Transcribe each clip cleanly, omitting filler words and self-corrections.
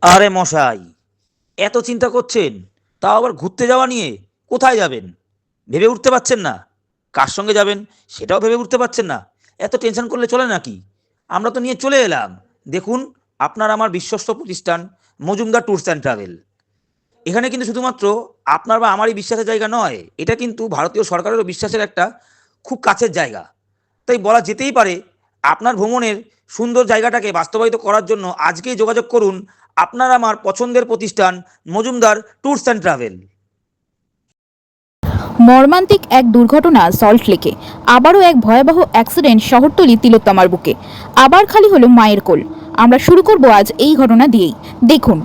আরে মশাই, এত চিন্তা করছেন, তাও আবার ঘুরতে যাওয়া নিয়ে? কোথায় যাবেন ভেবে উঠতে পারছেন না? কার সঙ্গে যাবেন সেটাও ভেবে উঠতে পারছেন না? এত টেনশন করলে চলে নাকি? আমরা তো নিয়ে চলে এলাম। দেখুন, আপনার আমার বিশ্বস্ত প্রতিষ্ঠান মজুমদার ট্যুরস অ্যান্ড ট্রাভেল। এখানে কিন্তু শুধুমাত্র আপনার বা আমারই বিশ্বাসের জায়গা নয়, এটা কিন্তু ভারতীয় সরকারেরও বিশ্বাসের একটা খুব কাছের জায়গা। তাই বলা যেতেই পারে, আপনার ভ্রমণের সুন্দর জায়গাটাকে বাস্তবায়িত করার জন্য আজকেই যোগাযোগ করুন আপনার আমার পছন্দের প্রতিষ্ঠান মজুমদার ট্যুরস অ্যান্ড ট্রাভেল। মর্মান্তিক এক দুর্ঘটনা সল্টলেকে। আবারও এক ভয়াবহ অ্যাক্সিডেন্ট শহরতলি তিলোত্তমার বুকে। আবার খালি হলো মায়ের কোল। আমরা শুরু করব আজ এই ঘটনা দিয়েই। দেখুন,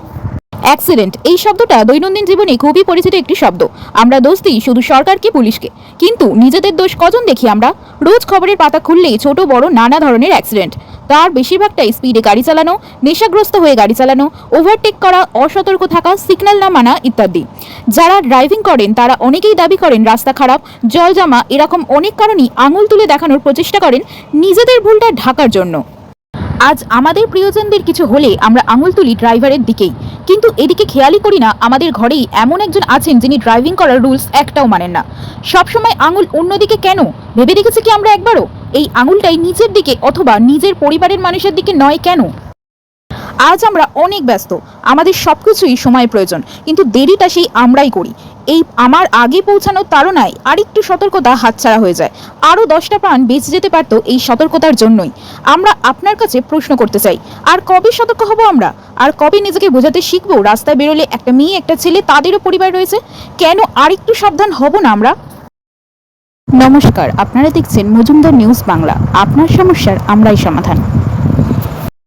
অ্যাক্সিডেন্ট এই শব্দটা দৈনন্দিন জীবনে খুবই পরিচিত একটি শব্দ। আমরা দোষ দিই শুধু সরকারকে, পুলিশকে, কিন্তু নিজেদের দোষ কজন দেখি আমরা? রোজ খবরের পাতা খুললেই ছোট বড় নানা ধরনের অ্যাক্সিডেন্ট। তার বেশিরভাগটাই স্পিডে গাড়ি চালানো, নেশাগ্রস্ত হয়ে গাড়ি চালানো, ওভারটেক করা, অসতর্ক থাকা, সিগন্যাল না মানা ইত্যাদি। যারা ড্রাইভিং করেন তারা অনেকেই দাবি করেন রাস্তা খারাপ, জল জমা, এরকম অনেক কারণেই আঙুল তুলে দেখানোর প্রচেষ্টা করেন নিজেদের ভুলটা ঢাকার জন্য। আজ আমাদের প্রিয়জনদের কিছু হলে আমরা আঙুল তুলি ড্রাইভারের দিকেই, কিন্তু এদিকে খেয়ালই করি না আমাদের ঘরেই এমন একজন আছেন যিনি ড্রাইভিং করার রুলস একটাও মানেন না। সবসময় আঙুল অন্যদিকে কেন? ভেবে দেখেছি কি আমরা একবারও এই আঙুলটাই নিজের দিকে অথবা নিজের পরিবারের মানুষের দিকে নয় কেন? আজ আমরা অনেক ব্যস্ত, আমাদের সবকিছুই সময় প্রয়োজন, কিন্তু দেরিটা সেই আমরাই করি। এই আমার আগে পৌঁছানোর তাড়নায় আরেকটু সতর্কতা হাতছাড়া হয়ে যায়। আরও 10টা প্রাণ বেঁচে যেতে পারত এই সতর্কতার জন্যই। আমরা আপনার কাছে প্রশ্ন করতে চাই, আর কবে সতর্ক হব আমরা? আর কবে নিজেকে বোঝাতে শিখবো রাস্তায় বেরোলে একটা মেয়ে একটা ছেলে তাদেরও পরিবার রয়েছে? কেন আরেকটু সাবধান হব না আমরা? নমস্কার, আপনারা দেখছেন মজুমদার নিউজ বাংলা। আপনার সমস্যার আমরাই সমাধান।